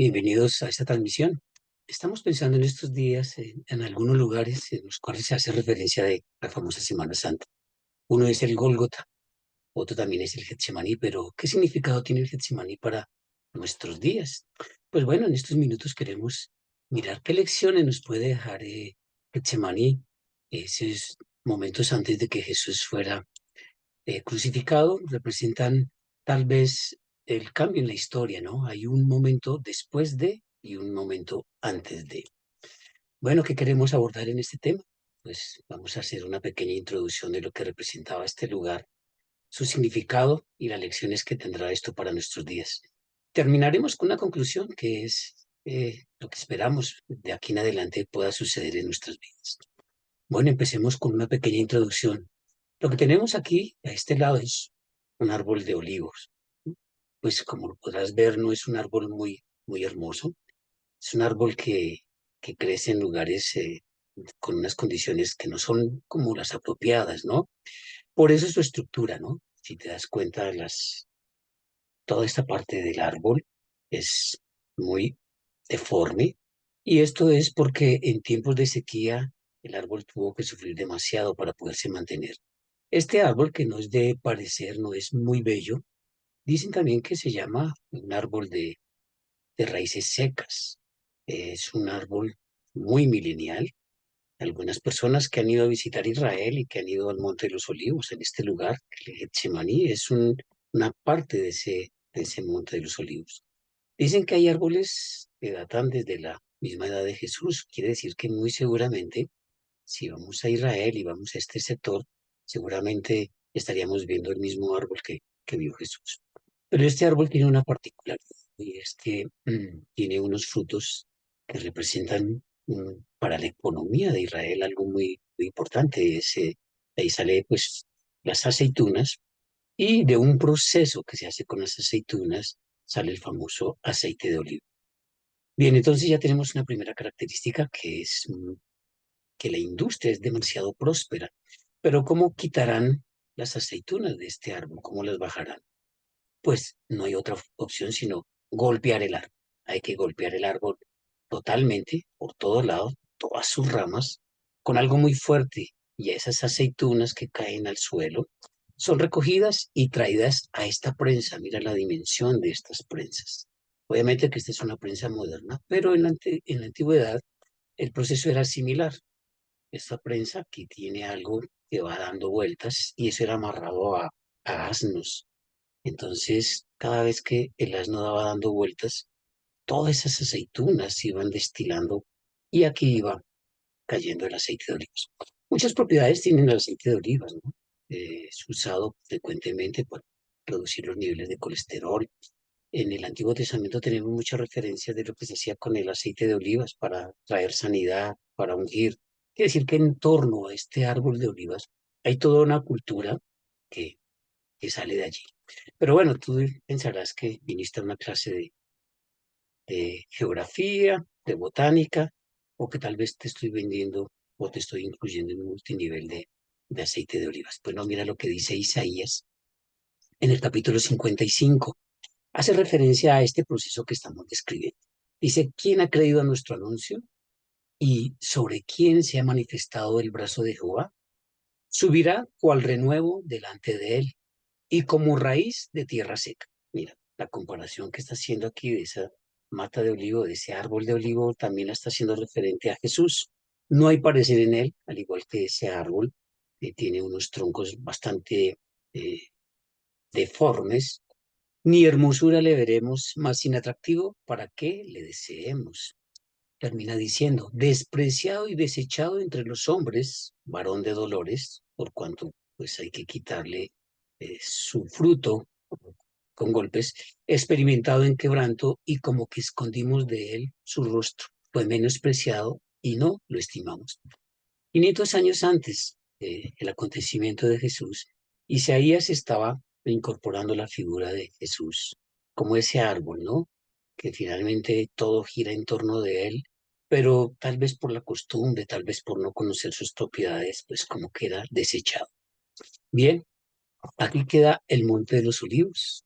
Bienvenidos a esta transmisión. Estamos pensando en estos días en algunos lugares en los cuales se hace referencia de la famosa Semana Santa. Uno es el Gólgota, otro también es el Getsemaní, pero ¿qué significado tiene el Getsemaní para nuestros días? Pues bueno, en estos minutos queremos mirar qué lecciones nos puede dejar Getsemaní, esos momentos antes de que Jesús fuera crucificado, representan tal vez el cambio en la historia, ¿no? Hay un momento después de y un momento antes de. Bueno, ¿qué queremos abordar en este tema? Pues vamos a hacer una pequeña introducción de lo que representaba este lugar, su significado y las lecciones que tendrá esto para nuestros días. Terminaremos con una conclusión que es lo que esperamos de aquí en adelante pueda suceder en nuestras vidas. Bueno, empecemos con una pequeña introducción. Lo que tenemos aquí, a este lado, es un árbol de olivos. Pues como lo podrás ver, no es un árbol muy hermoso. Es un árbol que crece en lugares con unas condiciones que no son como las apropiadas, ¿no? Por eso es su estructura, ¿no? Si te das cuenta, toda esta parte del árbol es muy deforme. Y esto es porque en tiempos de sequía el árbol tuvo que sufrir demasiado para poderse mantener. Este árbol, que no es de parecer, no es muy bello, dicen también que se llama un árbol de raíces secas. Es un árbol muy milenial. Algunas personas que han ido a visitar Israel y que han ido al Monte de los Olivos, en este lugar, el Getsemaní, es una parte de ese Monte de los Olivos. Dicen que hay árboles que datan desde la misma edad de Jesús. Quiere decir que muy seguramente, si vamos a Israel y vamos a este sector, seguramente estaríamos viendo el mismo árbol que vio Jesús. Pero este árbol tiene una particularidad y es que tiene unos frutos que representan para la economía de Israel algo muy importante. De ahí sale pues las aceitunas y de un proceso que se hace con las aceitunas sale el famoso aceite de oliva. Bien, entonces ya tenemos una primera característica que es que la industria es demasiado próspera. Pero ¿cómo quitarán las aceitunas de este árbol? ¿Cómo las bajarán? Pues no hay otra opción sino golpear el árbol. Hay que golpear el árbol totalmente, por todos lados, todas sus ramas, con algo muy fuerte. Y esas aceitunas que caen al suelo son recogidas y traídas a esta prensa. Mira la dimensión de estas prensas. Obviamente que esta es una prensa moderna, pero en la antigüedad el proceso era similar. Esta prensa aquí tiene algo que va dando vueltas y eso era amarrado a asnos. Entonces, cada vez que el asno daba dando vueltas, todas esas aceitunas se iban destilando y aquí iba cayendo el aceite de olivas. Muchas propiedades tienen el aceite de olivas, ¿no? Es usado frecuentemente para reducir los niveles de colesterol. En el Antiguo Testamento tenemos muchas referencias de lo que se hacía con el aceite de olivas para traer sanidad, para ungir. Quiere decir que en torno a este árbol de olivas hay toda una cultura que, que sale de allí. Pero bueno, tú pensarás que viniste a una clase de geografía, de botánica, o que tal vez te estoy vendiendo o te estoy incluyendo en un multinivel de aceite de olivas. Pues no, mira lo que dice Isaías en el capítulo 55. Hace referencia a este proceso que estamos describiendo. Dice, ¿quién ha creído a nuestro anuncio? ¿Y sobre quién se ha manifestado el brazo de Jehová? Subirá cual renuevo delante de él y como raíz de tierra seca. Mira, la comparación que está haciendo aquí de esa mata de olivo, de ese árbol de olivo, también la está haciendo referente a Jesús. No hay parecer en él, al igual que ese árbol, que tiene unos troncos bastante eh, deformes, ni hermosura le veremos, más inatractivo para que le deseemos. Termina diciendo, despreciado y desechado entre los hombres, varón de dolores, por cuanto pues hay que quitarle su fruto con golpes, experimentado en quebranto y como que escondimos de él su rostro. Fue menospreciado y no lo estimamos. 500 años antes del acontecimiento de Jesús, Isaías estaba incorporando la figura de Jesús como ese árbol, ¿no? Que finalmente todo gira en torno de él, pero tal vez por la costumbre, tal vez por no conocer sus propiedades, pues como queda desechado. Bien, aquí queda el Monte de los Olivos.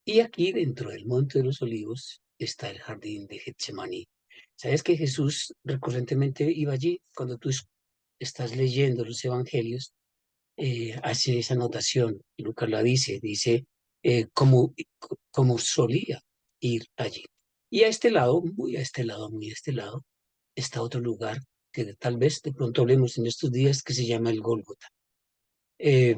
Y aquí dentro del Monte de los Olivos está el jardín de Getsemaní. ¿Sabes que Jesús recurrentemente iba allí? Cuando tú estás leyendo los evangelios, hace esa anotación, Lucas la dice como solía ir allí. Y a este lado, muy a este lado, muy a este lado, está otro lugar que tal vez de pronto hablemos en estos días, que se llama el Gólgota.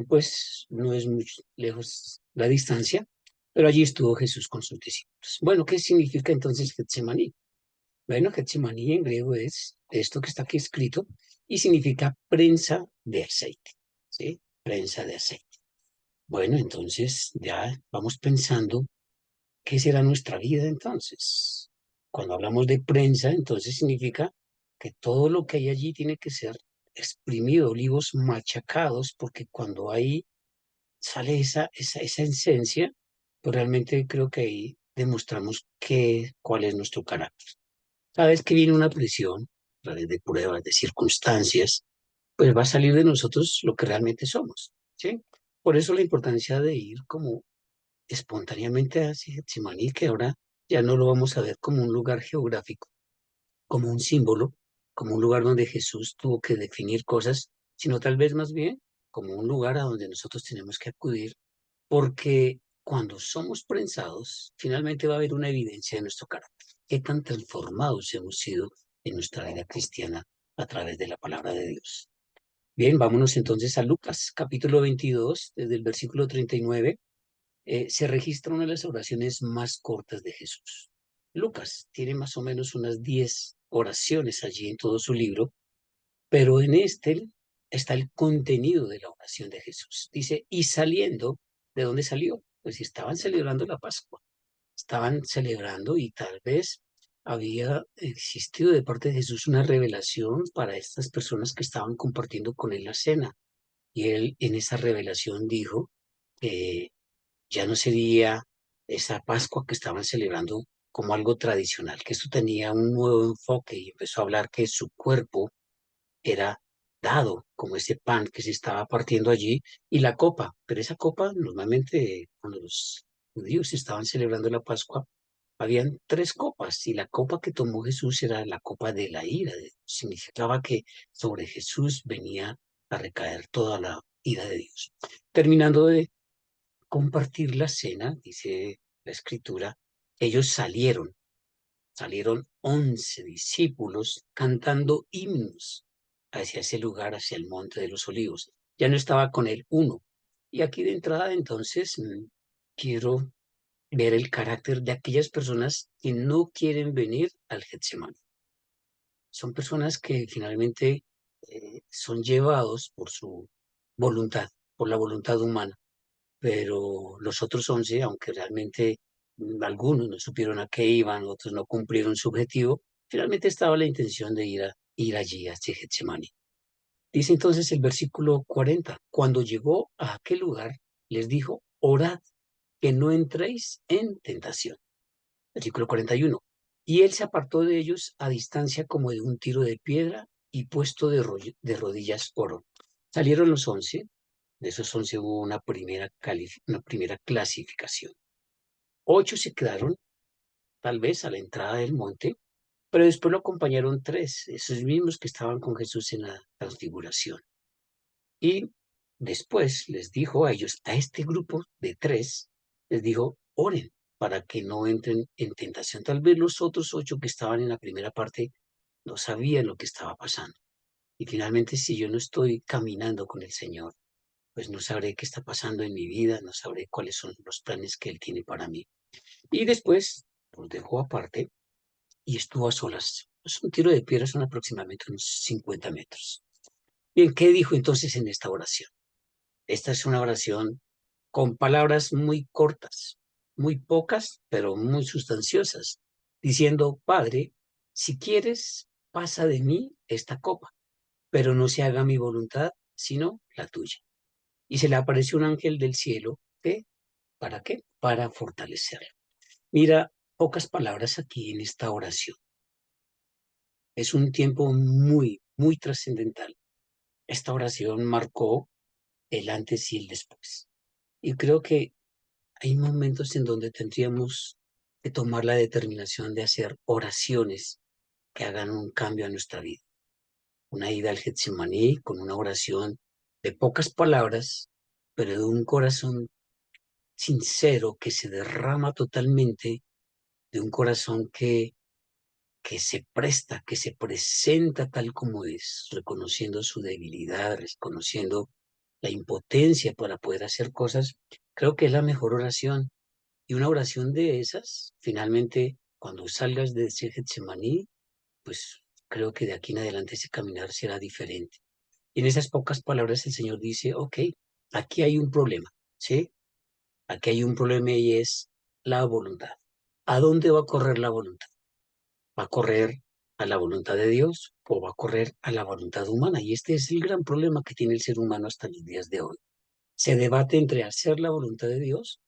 Pues no es muy lejos la distancia, pero allí estuvo Jesús con sus discípulos. Bueno, ¿qué significa entonces Getsemaní? Bueno, Getsemaní en griego es esto que está aquí escrito y significa prensa de aceite, ¿sí? Prensa de aceite. Bueno, entonces ya vamos pensando qué será nuestra vida entonces. Cuando hablamos de prensa, entonces significa que todo lo que hay allí tiene que ser exprimido, olivos machacados, porque cuando hay sale esa esencia, pues realmente creo que ahí demostramos cuál es nuestro carácter. Cada vez que viene una presión, a través de pruebas, de circunstancias, pues va a salir de nosotros lo que realmente somos, ¿sí? Por eso la importancia de ir como espontáneamente hacia Getsemaní, que ahora ya no lo vamos a ver como un lugar geográfico, como un símbolo, como un lugar donde Jesús tuvo que definir cosas, sino tal vez más bien como un lugar a donde nosotros tenemos que acudir, porque cuando somos prensados, finalmente va a haber una evidencia de nuestro carácter. Qué tan transformados hemos sido en nuestra vida cristiana a través de la palabra de Dios. Bien, vámonos entonces a Lucas, capítulo 22, desde el versículo 39. Se registra una de las oraciones más cortas de Jesús. Lucas tiene más o menos unas 10 oraciones allí en todo su libro, pero en este está el contenido de la oración de Jesús. Dice, y saliendo, ¿de dónde salió? Pues si estaban celebrando la Pascua, estaban celebrando y tal vez había existido de parte de Jesús una revelación para estas personas que estaban compartiendo con él la cena. Y él en esa revelación dijo que ya no sería esa Pascua que estaban celebrando como algo tradicional, que esto tenía un nuevo enfoque y empezó a hablar que su cuerpo era dado como ese pan que se estaba partiendo allí y la copa, pero esa copa normalmente cuando los judíos estaban celebrando la Pascua, habían tres copas y la copa que tomó Jesús era la copa de la ira. Significaba que sobre Jesús venía a recaer toda la ira de Dios. Terminando de compartir la cena, dice la escritura, ellos salieron 11 discípulos cantando himnos hacia ese lugar, hacia el Monte de los Olivos. Ya no estaba con él uno. Y aquí de entrada entonces quiero ver el carácter de aquellas personas que no quieren venir al Getsemaní. Son personas que finalmente son llevados por su voluntad, por la voluntad humana, pero los otros 11, aunque realmente algunos no supieron a qué iban, otros no cumplieron su objetivo, finalmente estaba la intención de ir allí a Getsemaní. Dice entonces el versículo 40, cuando llegó a aquel lugar, les dijo, orad que no entréis en tentación. Versículo 41, y él se apartó de ellos a distancia como de un tiro de piedra y puesto de rodillas oró. Salieron los 11, de esos 11 hubo una primera clasificación. 8 se quedaron, tal vez, a la entrada del monte, pero después lo acompañaron 3, esos mismos que estaban con Jesús en la transfiguración. Y después les dijo a ellos, a este grupo de 3, les dijo, oren para que no entren en tentación. Tal vez los otros 8 que estaban en la primera parte no sabían lo que estaba pasando. Y finalmente, si yo no estoy caminando con el Señor, pues no sabré qué está pasando en mi vida, no sabré cuáles son los planes que Él tiene para mí. Y después los dejó aparte y estuvo a solas. Pues un tiro de piedra son aproximadamente unos 50 metros. Bien, ¿qué dijo entonces en esta oración? Esta es una oración con palabras muy cortas, muy pocas, pero muy sustanciosas, diciendo, Padre, si quieres, pasa de mí esta copa, pero no se haga mi voluntad, sino la tuya. Y se le apareció un ángel del cielo, ¿qué? ¿Para qué? Para fortalecerlo. Mira, pocas palabras aquí en esta oración. Es un tiempo muy, muy trascendental. Esta oración marcó el antes y el después. Y creo que hay momentos en donde tendríamos de tomar la determinación de hacer oraciones que hagan un cambio a nuestra vida. Una ida al Getsemaní con una oración de pocas palabras, pero de un corazón sincero que se derrama totalmente, de un corazón que se presta, que se presenta tal como es, reconociendo su debilidad, reconociendo la impotencia para poder hacer cosas. Creo que es la mejor oración. Y una oración de esas, finalmente, cuando salgas de ese Getsemaní, pues creo que de aquí en adelante ese caminar será diferente. Y en esas pocas palabras el Señor dice, ok, aquí hay un problema, ¿sí? Aquí hay un problema y es la voluntad. ¿A dónde va a correr la voluntad? ¿Va a correr a la voluntad de Dios o va a correr a la voluntad humana? Y este es el gran problema que tiene el ser humano hasta los días de hoy. Se debate entre hacer la voluntad de Dios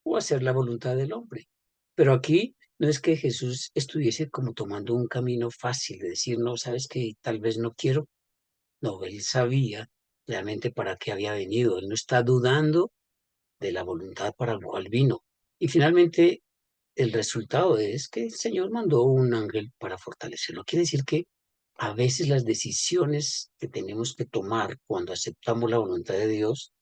o hacer la voluntad del hombre. Pero aquí no es que Jesús estuviese como tomando un camino fácil de decir, no, sabes que tal vez no quiero. No, él sabía realmente para qué había venido. Él no está dudando de la voluntad para la cual vino. Y finalmente el resultado es que el Señor mandó un ángel para fortalecerlo. Quiere decir que a veces las decisiones que tenemos que tomar cuando aceptamos la voluntad de Dios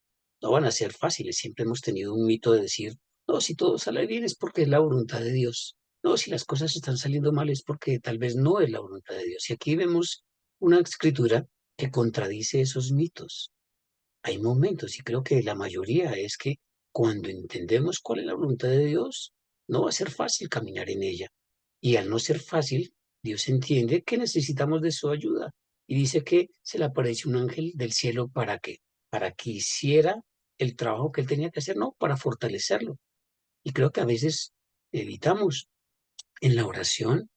no van a ser fáciles. Siempre hemos tenido un mito de decir, no, si todo sale bien es porque es la voluntad de Dios. No, si las cosas están saliendo mal es porque tal vez no es la voluntad de Dios. Y aquí vemos una escritura que contradice esos mitos. Hay momentos, y creo que la mayoría es que cuando entendemos cuál es la voluntad de Dios, no va a ser fácil caminar en ella. Y al no ser fácil, Dios entiende que necesitamos de su ayuda. Y dice que se le apareció un ángel del cielo para qué, para que hiciera el trabajo que él tenía que hacer, no, para fortalecerlo. Y creo que a veces evitamos en la oración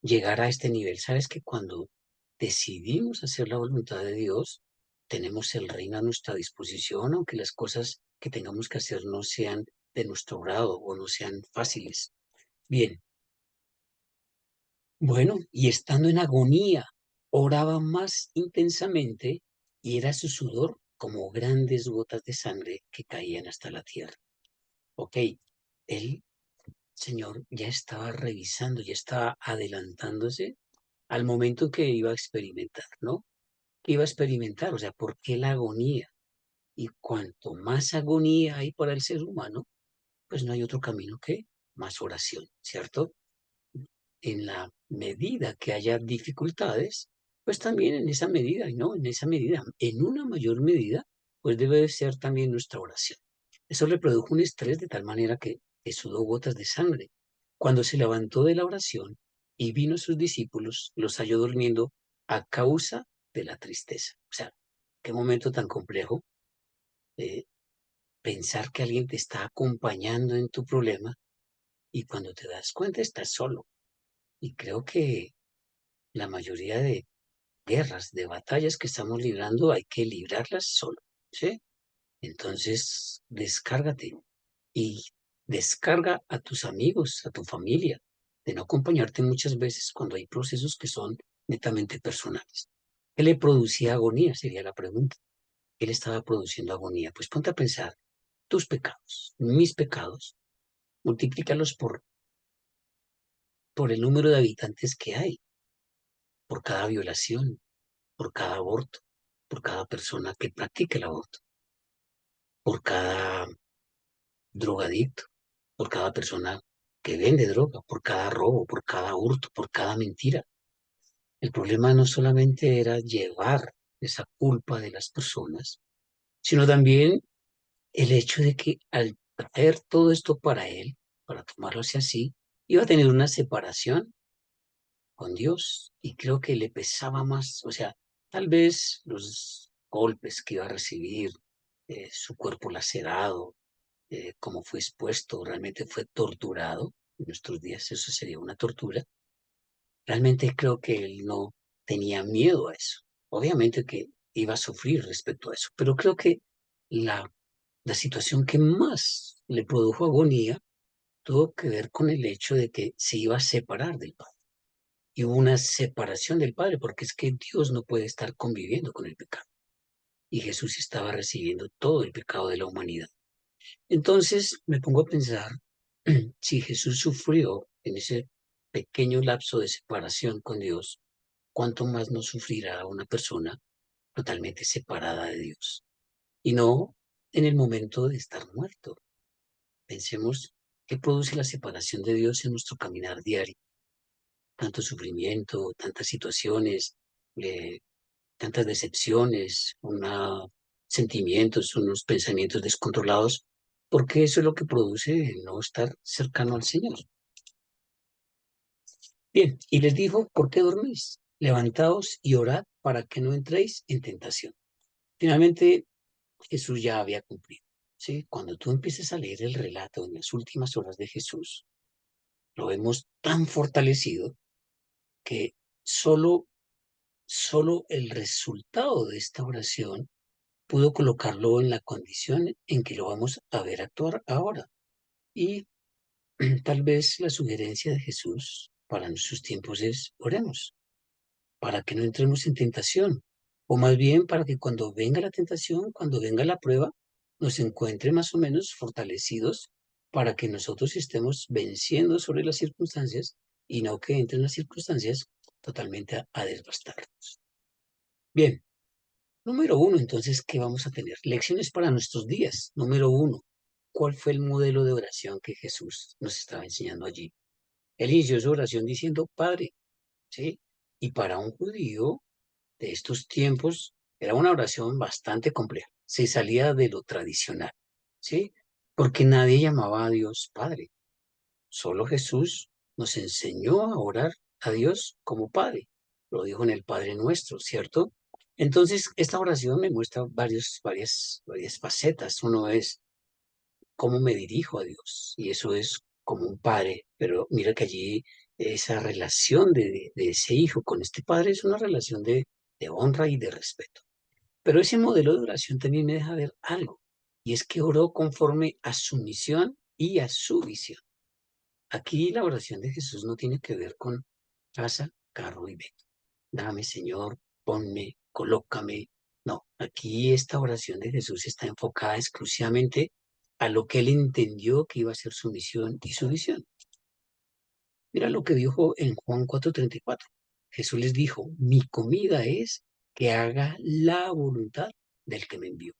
llegar a este nivel. Sabes que cuando decidimos hacer la voluntad de Dios, tenemos el reino a nuestra disposición, aunque las cosas que tengamos que hacer no sean de nuestro grado o no sean fáciles. Bien, bueno, y estando en agonía, oraba más intensamente y era su sudor como grandes gotas de sangre que caían hasta la tierra. Ok, el Señor ya estaba revisando, ya estaba adelantándose al momento que iba a experimentar, ¿no? Que iba a experimentar, o sea, ¿por qué la agonía? Y cuanto más agonía hay para el ser humano, pues no hay otro camino que más oración, ¿cierto? En la medida que haya dificultades, pues también en esa medida, ¿no? En esa medida, en una mayor medida, pues debe de ser también nuestra oración. Eso le produjo un estrés de tal manera que sudó gotas de sangre. Cuando se levantó de la oración y vino a sus discípulos, los halló durmiendo a causa de la tristeza. O sea, qué momento tan complejo, eh, pensar que alguien te está acompañando en tu problema y cuando te das cuenta estás solo. Y creo que la mayoría de guerras, de batallas que estamos librando, hay que librarlas solo, ¿sí? Entonces, descárgate y descarga a tus amigos, a tu familia, de no acompañarte muchas veces cuando hay procesos que son netamente personales. ¿Qué le producía agonía? Sería la pregunta. ¿Qué le estaba produciendo agonía? Pues ponte a pensar, tus pecados, mis pecados, multiplícalos por el número de habitantes que hay, por cada violación, por cada aborto, por cada persona que practica el aborto, por cada drogadicto, por cada persona que vende droga, por cada robo, por cada hurto, por cada mentira. El problema no solamente era llevar esa culpa de las personas, sino también el hecho de que al traer todo esto para él, para tomarlo hacia sí, iba a tener una separación con Dios y creo que le pesaba más, o sea, tal vez los golpes que iba a recibir, su cuerpo lacerado, como fue expuesto, realmente fue torturado. En nuestros días eso sería una tortura. Realmente creo que él no tenía miedo a eso. Obviamente que iba a sufrir respecto a eso, pero creo que la, la situación que más le produjo agonía tuvo que ver con el hecho de que se iba a separar del Padre. Y hubo una separación del Padre, porque es que Dios no puede estar conviviendo con el pecado. Y Jesús estaba recibiendo todo el pecado de la humanidad. Entonces me pongo a pensar Si Jesús sufrió en ese pequeño lapso de separación con Dios, ¿cuánto más no sufrirá una persona totalmente separada de Dios? Y no en el momento de estar muerto. Pensemos qué produce la separación de Dios en nuestro caminar diario. Tanto sufrimiento, tantas situaciones, eh, tantas decepciones, sentimientos, unos pensamientos descontrolados, porque eso es lo que produce el no estar cercano al Señor. Bien, y les dijo, ¿por qué dormís? Levantaos y orad para que no entréis en tentación. Finalmente, Jesús ya había cumplido. ¿Sí? Cuando tú empieces a leer el relato en las últimas horas de Jesús, lo vemos tan fortalecido que solo, solo el resultado de esta oración pudo colocarlo en la condición en que lo vamos a ver actuar ahora. Y tal vez la sugerencia de Jesús para nuestros tiempos es, oremos, para que no entremos en tentación, o más bien para que cuando venga la tentación, cuando venga la prueba, nos encuentre más o menos fortalecidos para que nosotros estemos venciendo sobre las circunstancias y no que entren las circunstancias totalmente a desbastarnos. Bien, número uno, entonces, ¿qué vamos a tener? Lecciones para nuestros días. Número uno, ¿cuál fue el modelo de oración que Jesús nos estaba enseñando allí? Él inició su oración diciendo, Padre, ¿sí? Y para un judío de estos tiempos era una oración bastante compleja. Se salía de lo tradicional, ¿sí? Porque nadie llamaba a Dios Padre. Solo Jesús nos enseñó a orar a Dios como Padre. Lo dijo en el Padre Nuestro, ¿cierto? Entonces, esta oración me muestra varias facetas. Uno es cómo me dirijo a Dios, y eso es como un padre, pero mira que allí esa relación de ese hijo con este padre es una relación de honra y de respeto. Pero ese modelo de oración también me deja ver algo, y es que oró conforme a su misión y a su visión. Aquí la oración de Jesús no tiene que ver con casa, carro y venta. Dame, Señor, ponme, colócame. No, aquí esta oración de Jesús está enfocada exclusivamente a lo que él entendió que iba a ser su misión y su visión. Mira lo que dijo en Juan 4:34. Jesús les dijo, mi comida es que haga la voluntad del que me envió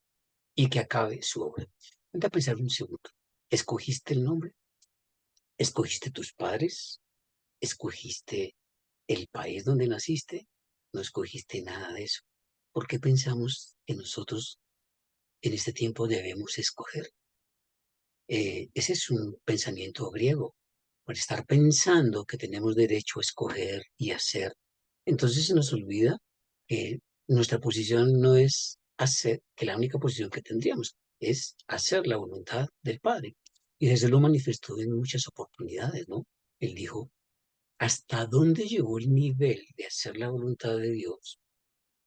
y que acabe su obra. Vente a pensar un segundo. ¿Escogiste el nombre? ¿Escogiste tus padres? ¿Escogiste el país donde naciste? No escogiste nada de eso. ¿Por qué pensamos que nosotros en este tiempo debemos escoger? Ese es un pensamiento griego. Por estar pensando que tenemos derecho a escoger y hacer, entonces se nos olvida que nuestra posición no es hacer, que la única posición que tendríamos es hacer la voluntad del Padre. Y Jesús lo manifestó en muchas oportunidades, ¿no? Él dijo, ¿hasta dónde llegó el nivel de hacer la voluntad de Dios?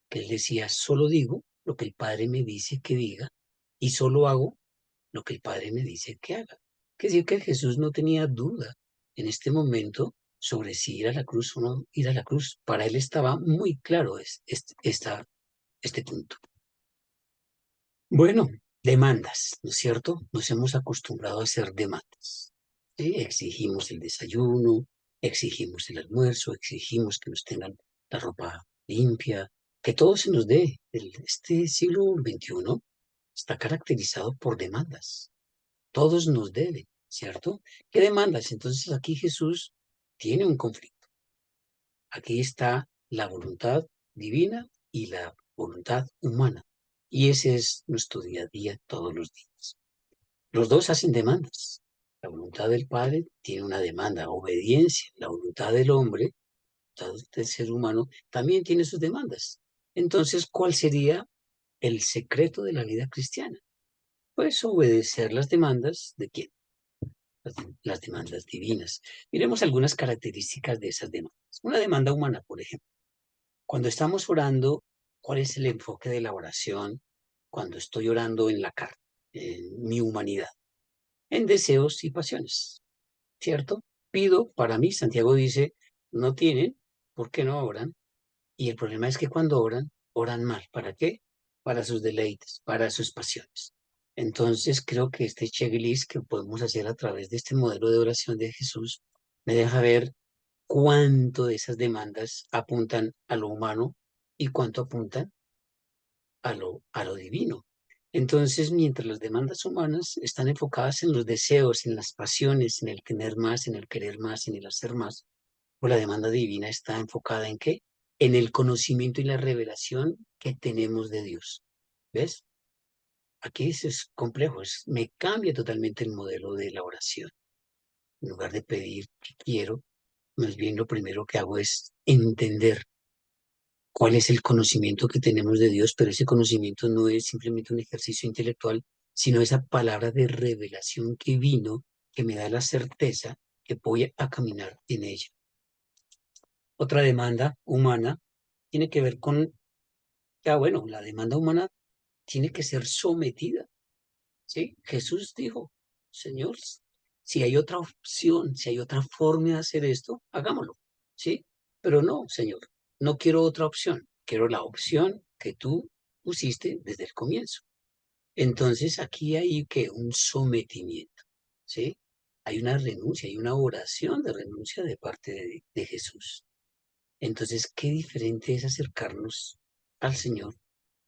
Que él decía, solo digo lo que el Padre me dice que diga y solo hago lo que el Padre me dice que haga. Quiere decir que Jesús no tenía duda en este momento sobre si ir a la cruz o no ir a la cruz. Para él estaba muy claro este punto. Bueno, demandas, ¿no es cierto? Nos hemos acostumbrado a hacer demandas. ¿Sí? Exigimos el desayuno, exigimos el almuerzo, exigimos que nos tengan la ropa limpia, que todo se nos dé. Este siglo XXI está caracterizado por demandas. Todos nos deben, ¿cierto? ¿Qué demandas? Entonces aquí Jesús tiene un conflicto. Aquí está la voluntad divina y la voluntad humana. Y ese es nuestro día a día todos los días. Los dos hacen demandas. La voluntad del Padre tiene una demanda, obediencia. La voluntad del hombre, la voluntad del ser humano, también tiene sus demandas. Entonces, ¿cuál sería el secreto de la vida cristiana? Pues obedecer las demandas de quién, las demandas divinas. Miremos algunas características de esas demandas. Una demanda humana, por ejemplo. Cuando estamos orando, ¿cuál es el enfoque de la oración cuando estoy orando en la carne, en mi humanidad? En deseos y pasiones, ¿cierto? Pido, para mí, Santiago dice, no tienen, ¿por qué no oran? Y el problema es que cuando oran, oran mal. ¿Para qué? Para sus deleites, para sus pasiones. Entonces creo que este checklist que podemos hacer a través de este modelo de oración de Jesús me deja ver cuánto de esas demandas apuntan a lo humano y cuánto apuntan a lo divino. Entonces, mientras las demandas humanas están enfocadas en los deseos, en las pasiones, en el tener más, en el querer más, en el hacer más, pues la demanda divina está enfocada ¿en qué? En el conocimiento y la revelación que tenemos de Dios. ¿Ves? Aquí es complejo, me cambia totalmente el modelo de la oración. En lugar de pedir que quiero, más bien lo primero que hago es entender cuál es el conocimiento que tenemos de Dios, pero ese conocimiento no es simplemente un ejercicio intelectual, sino esa palabra de revelación que vino, que me da la certeza que voy a caminar en ella. Otra demanda humana tiene que ver con, bueno, la demanda humana tiene que ser sometida, ¿sí? Jesús dijo, Señor, si hay otra opción, si hay otra forma de hacer esto, hagámoslo, ¿sí? Pero no, Señor, no quiero otra opción, quiero la opción que tú pusiste desde el comienzo. Entonces aquí hay que un sometimiento, ¿sí? Hay una renuncia, hay una oración de renuncia de parte de Jesús. Entonces, qué diferente es acercarnos al Señor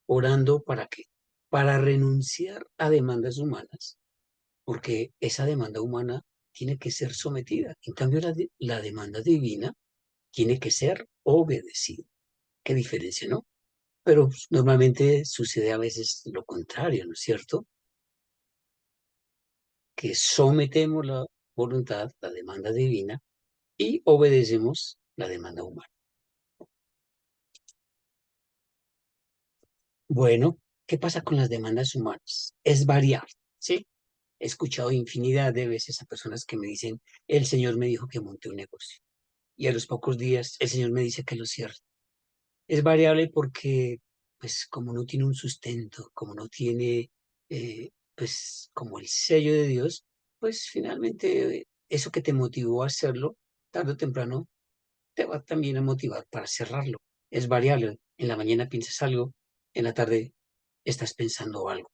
orando para qué? Para renunciar a demandas humanas, porque esa demanda humana tiene que ser sometida. En cambio, la demanda divina tiene que ser obedecida. Qué diferencia, ¿no? Pero pues, normalmente sucede a veces lo contrario, ¿no es cierto? Que sometemos la voluntad, la demanda divina, y obedecemos la demanda humana. Bueno, ¿qué pasa con las demandas humanas? Es variable, ¿sí? He escuchado infinidad de veces a personas que me dicen, el Señor me dijo que monte un negocio. Y a los pocos días el Señor me dice que lo cierre. Es variable porque, pues, como no tiene un sustento, como no tiene, pues, como el sello de Dios, pues finalmente eso que te motivó a hacerlo, tarde o temprano, te va también a motivar para cerrarlo. Es variable. En la mañana piensas algo, en la tarde estás pensando algo.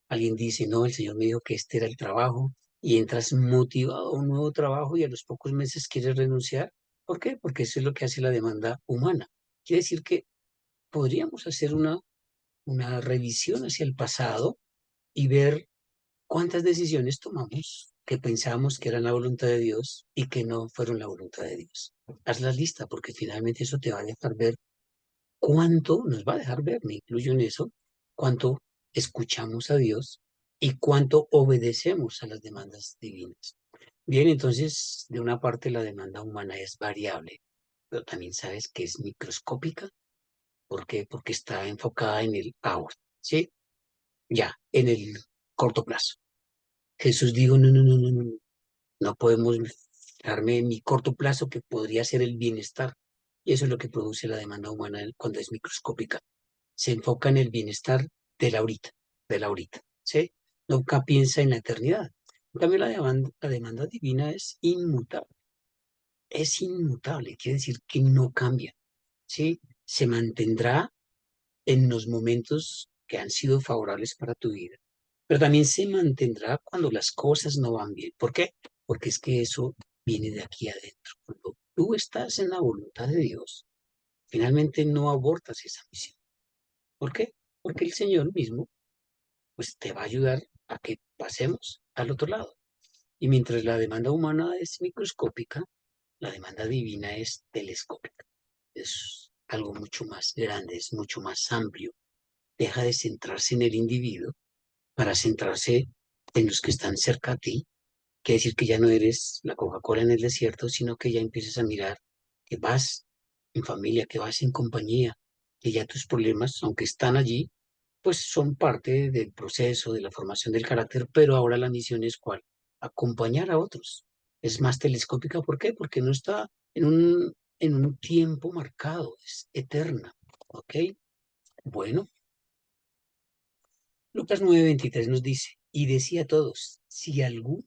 Alguien dice, no, el Señor me dijo que este era el trabajo y entras motivado a un nuevo trabajo y a los pocos meses quieres renunciar. ¿Por qué? Porque eso es lo que hace la demanda humana. Quiere decir que podríamos hacer una revisión hacia el pasado y ver cuántas decisiones tomamos que pensábamos que eran la voluntad de Dios y que no fueron la voluntad de Dios. Haz la lista porque finalmente eso te va a dejar ver cuánto nos va a dejar ver, me incluyo en eso, cuánto escuchamos a Dios y cuánto obedecemos a las demandas divinas. Bien, entonces, de una parte la demanda humana es variable, pero también sabes que es microscópica. ¿Por qué? Porque está enfocada en el ahora, ¿sí? Ya, en el corto plazo. Jesús dijo, no, no, no, no, no, no podemos fijarme en mi corto plazo que podría ser el bienestar. Y eso es lo que produce la demanda humana cuando es microscópica. Se enfoca en el bienestar de la ahorita, ¿sí? Nunca piensa en la eternidad. En cambio, la demanda divina es inmutable, quiere decir que no cambia, ¿sí? Se mantendrá en los momentos que han sido favorables para tu vida, pero también se mantendrá cuando las cosas no van bien. ¿Por qué? Porque es que eso viene de aquí adentro. Cuando tú estás en la voluntad de Dios, finalmente no abortas esa misión. ¿Por qué? Porque el Señor mismo pues te va a ayudar a que pasemos al otro lado. Y mientras la demanda humana es microscópica, la demanda divina es telescópica. Es algo mucho más grande, es mucho más amplio. Deja de centrarse en el individuo para centrarse en los que están cerca a ti. Quiere decir que ya no eres la Coca-Cola en el desierto, sino que ya empiezas a mirar que vas en familia, que vas en compañía, que ya tus problemas, aunque están allí, pues son parte del proceso, de la formación del carácter, pero ahora la misión es ¿cuál? Acompañar a otros. Es más telescópica, ¿por qué? Porque no está en un tiempo marcado, es eterna, ¿ok? Bueno, Lucas 9:23 nos dice, y decía a todos, si alguno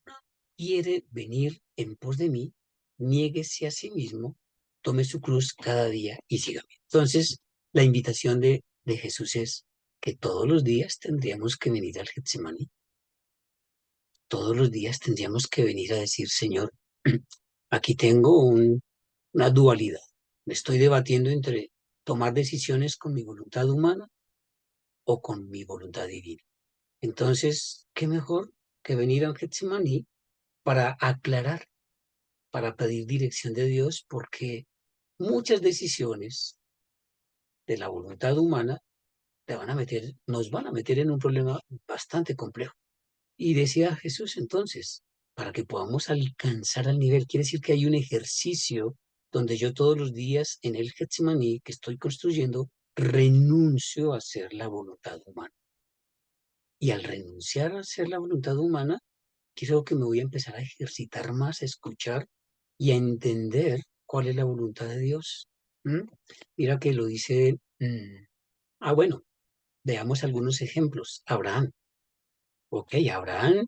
quiere venir en pos de mí, niéguese a sí mismo, tome su cruz cada día y sígame. Entonces, la invitación de Jesús es que todos los días tendríamos que venir al Getsemaní. todos los días tendríamos que venir a decir, Señor, aquí tengo una dualidad. Me estoy debatiendo entre tomar decisiones con mi voluntad humana o con mi voluntad divina. Entonces, ¿qué mejor que venir a un Getsemaní para aclarar, para pedir dirección de Dios? Porque muchas decisiones de la voluntad humana nos van a meter en un problema bastante complejo. Y decía Jesús entonces, para que podamos alcanzar al nivel, quiere decir que hay un ejercicio donde yo todos los días en el Getsemaní que estoy construyendo, renuncio a hacer la voluntad humana. Y al renunciar a hacer la voluntad humana, creo que me voy a empezar a ejercitar más, a escuchar y a entender cuál es la voluntad de Dios. ¿Mm? Mira que lo dice, bueno, veamos algunos ejemplos. Abraham, ok, Abraham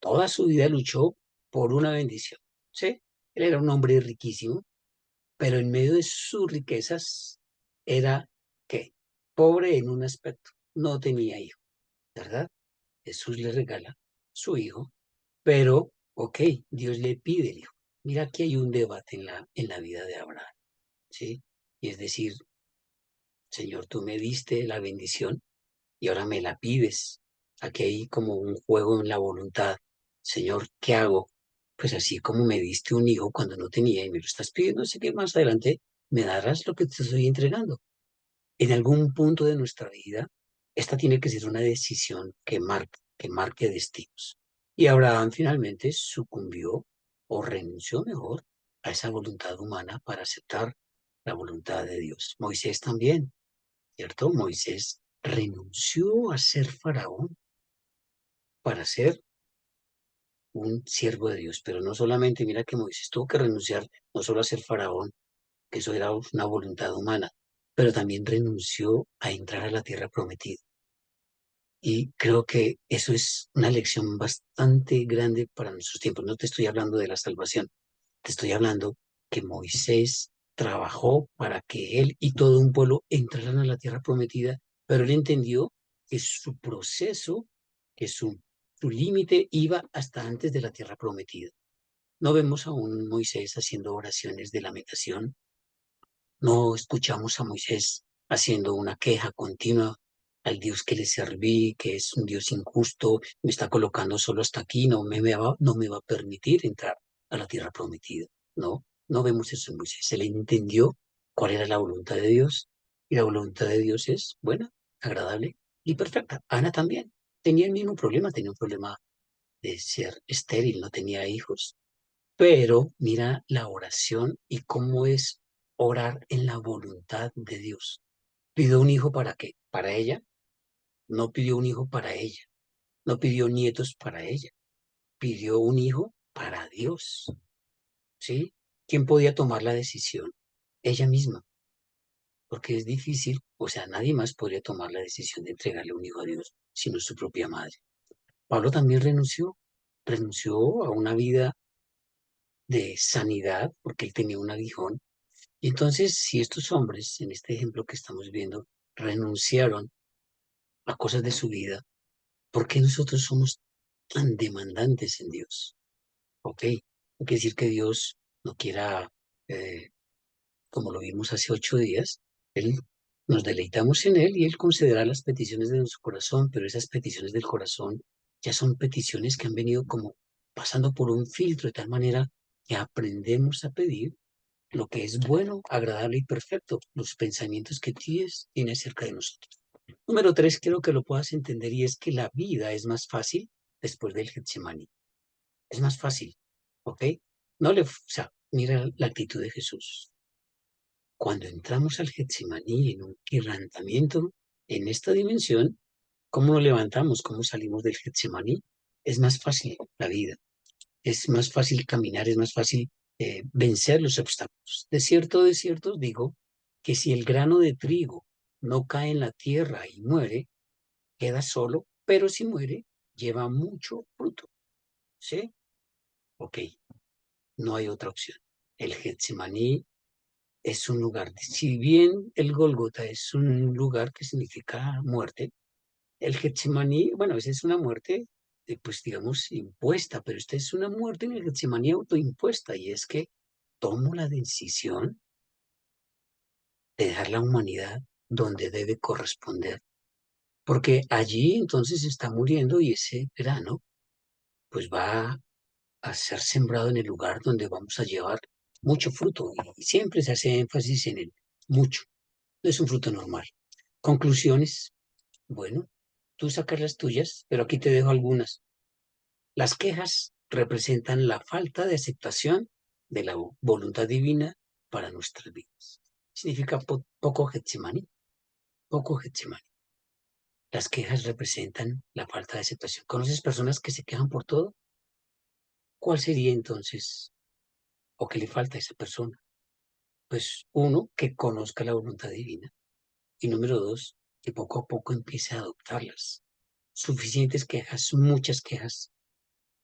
toda su vida luchó por una bendición, ¿sí? Él era un hombre riquísimo, pero en medio de sus riquezas era, ¿qué? Pobre en un aspecto, no tenía hijo, ¿verdad? Jesús le regala su hijo, pero, ok, Dios le pide el hijo. Mira, aquí hay un debate en la vida de Abraham, ¿sí? Y es decir, Señor, tú me diste la bendición y ahora me la pides. Aquí hay como un juego en la voluntad. Señor, ¿qué hago? Pues así como me diste un hijo cuando no tenía y me lo estás pidiendo, sé que más adelante me darás lo que te estoy entregando. En algún punto de nuestra vida, esta tiene que ser una decisión que marque destinos. Y Abraham finalmente sucumbió o renunció mejor a esa voluntad humana para aceptar la voluntad de Dios. Moisés también, ¿cierto? Moisés renunció a ser faraón para ser un siervo de Dios, pero no solamente, mira que Moisés tuvo que renunciar no solo a ser faraón, que eso era una voluntad humana, pero también renunció a entrar a la tierra prometida. Y creo que eso es una lección bastante grande para nuestros tiempos. No te estoy hablando de la salvación, te estoy hablando que Moisés trabajó para que él y todo un pueblo entraran a la tierra prometida, pero él entendió que su proceso, que su límite iba hasta antes de la tierra prometida. No vemos a un Moisés haciendo oraciones de lamentación, no escuchamos a Moisés haciendo una queja continua al Dios que le serví, que es un Dios injusto, me está colocando solo hasta aquí, no me va a permitir entrar a la tierra prometida. No, no vemos eso en Moisés. Él entendió cuál era la voluntad de Dios y la voluntad de Dios es buena, agradable y perfecta. Ana también tenía el mismo problema, tenía un problema de ser estéril, no tenía hijos, pero mira la oración y cómo es orar en la voluntad de Dios. ¿Pidió un hijo para qué? Para ella. No pidió un hijo para ella. No pidió nietos para ella. Pidió un hijo para Dios. ¿Sí? ¿Quién podía tomar la decisión? Ella misma. Porque es difícil, o sea, nadie más podría tomar la decisión de entregarle un hijo a Dios, sino su propia madre. Pablo también renunció a una vida de sanidad porque él tenía un aguijón. Y entonces, si estos hombres, en este ejemplo que estamos viendo, renunciaron a cosas de su vida, ¿por qué nosotros somos tan demandantes en Dios? Ok, no quiere decir que Dios no quiera, eh, como lo vimos hace 8 días, Él nos deleitamos en Él y Él concederá las peticiones de nuestro corazón, pero esas peticiones del corazón ya son peticiones que han venido como pasando por un filtro de tal manera que aprendemos a pedir lo que es bueno, agradable y perfecto, los pensamientos que tienes acerca de nosotros. Número 3, quiero que lo puedas entender y es que la vida es más fácil después del Getsemaní. Es más fácil, ¿ok? O sea, mira la actitud de Jesús. Cuando entramos al Getsemaní en un quebrantamiento en esta dimensión, ¿cómo nos levantamos? ¿Cómo salimos del Getsemaní? Es más fácil la vida. Es más fácil caminar, es más fácil vencer los obstáculos. De cierto os digo que si el grano de trigo no cae en la tierra y muere, queda solo, pero si muere, lleva mucho fruto. ¿Sí? Ok, no hay otra opción. El Getsemaní es un lugar, si bien el Gólgota es un lugar que significa muerte, el Getsemaní, bueno, a veces es una muerte pues digamos, impuesta, pero esta es una muerte en el Getsemaní autoimpuesta, y es que tomo la decisión de dejar la humanidad donde debe corresponder, porque allí entonces está muriendo y ese grano pues va a ser sembrado en el lugar donde vamos a llevar mucho fruto, y siempre se hace énfasis en el mucho, no es un fruto normal. Conclusiones, bueno, tú sacas las tuyas, pero aquí te dejo algunas. Las quejas representan la falta de aceptación de la voluntad divina para nuestras vidas. Significa poco Getsemaní, poco Getsemaní. Las quejas representan la falta de aceptación. ¿Conoces personas que se quejan por todo? ¿Cuál sería entonces, o qué le falta a esa persona? Pues uno, que conozca la voluntad divina. Y número dos, que poco a poco empiece a adoptarlas. Suficientes quejas, muchas quejas,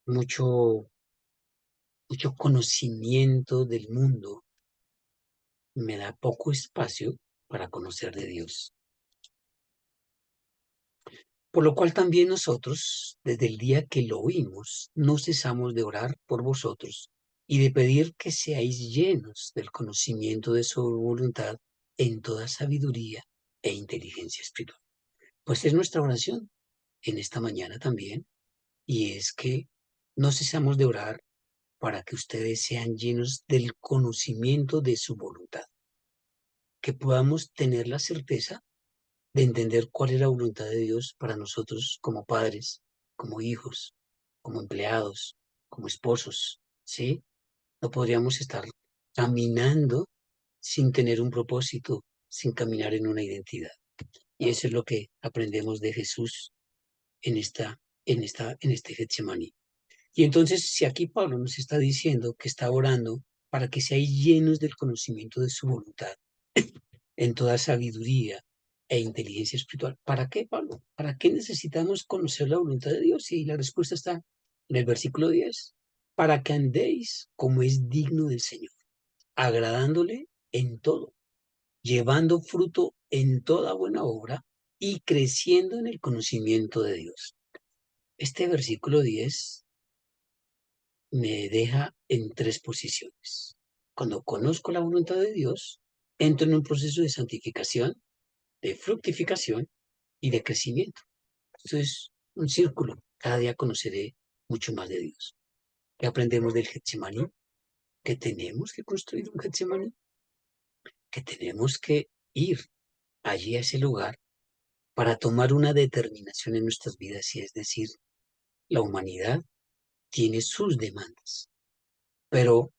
mucho, mucho conocimiento del mundo me da poco espacio para conocer de Dios. Por lo cual también nosotros, desde el día que lo oímos, no cesamos de orar por vosotros y de pedir que seáis llenos del conocimiento de su voluntad en toda sabiduría e inteligencia espiritual. Pues es nuestra oración en esta mañana también, y es que no cesamos de orar para que ustedes sean llenos del conocimiento de su voluntad, que podamos tener la certeza de entender cuál es la voluntad de Dios para nosotros como padres, como hijos, como empleados, como esposos, ¿sí? No podríamos estar caminando sin tener un propósito, sin caminar en una identidad. Y eso es lo que aprendemos de Jesús en este Getsemaní. Y entonces, si aquí Pablo nos está diciendo que está orando para que seáis llenos del conocimiento de su voluntad, en toda sabiduría e inteligencia espiritual. ¿Para qué, Pablo? ¿Para qué necesitamos conocer la voluntad de Dios? Y la respuesta está en el versículo 10. Para que andéis como es digno del Señor, agradándole en todo, llevando fruto en toda buena obra y creciendo en el conocimiento de Dios. Este versículo 10 me deja en tres posiciones. Cuando conozco la voluntad de Dios, entro en un proceso de santificación, de fructificación y de crecimiento. Esto es un círculo. Cada día conoceré mucho más de Dios. ¿Qué aprendemos del Getsemaní? Que tenemos que construir un Getsemaní, que tenemos que ir allí a ese lugar para tomar una determinación en nuestras vidas, y es decir, la humanidad tiene sus demandas, pero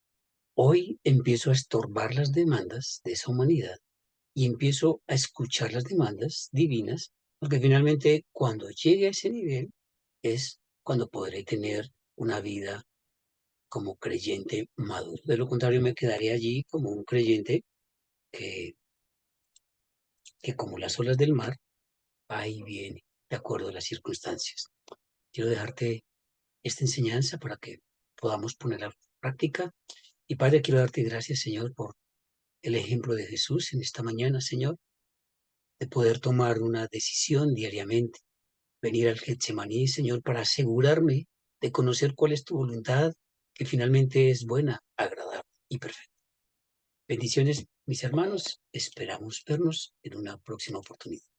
hoy empiezo a estorbar las demandas de esa humanidad y empiezo a escuchar las demandas divinas, porque finalmente cuando llegue a ese nivel es cuando podré tener una vida como creyente maduro. De lo contrario, me quedaré allí como un creyente que, que como las olas del mar, va y viene, de acuerdo a las circunstancias. Quiero dejarte esta enseñanza para que podamos ponerla en práctica. Y Padre, quiero darte gracias, Señor, por el ejemplo de Jesús en esta mañana, Señor, de poder tomar una decisión diariamente, venir al Getsemaní, Señor, para asegurarme de conocer cuál es tu voluntad, que finalmente es buena, agradable y perfecta. Bendiciones, mis hermanos. Esperamos vernos en una próxima oportunidad.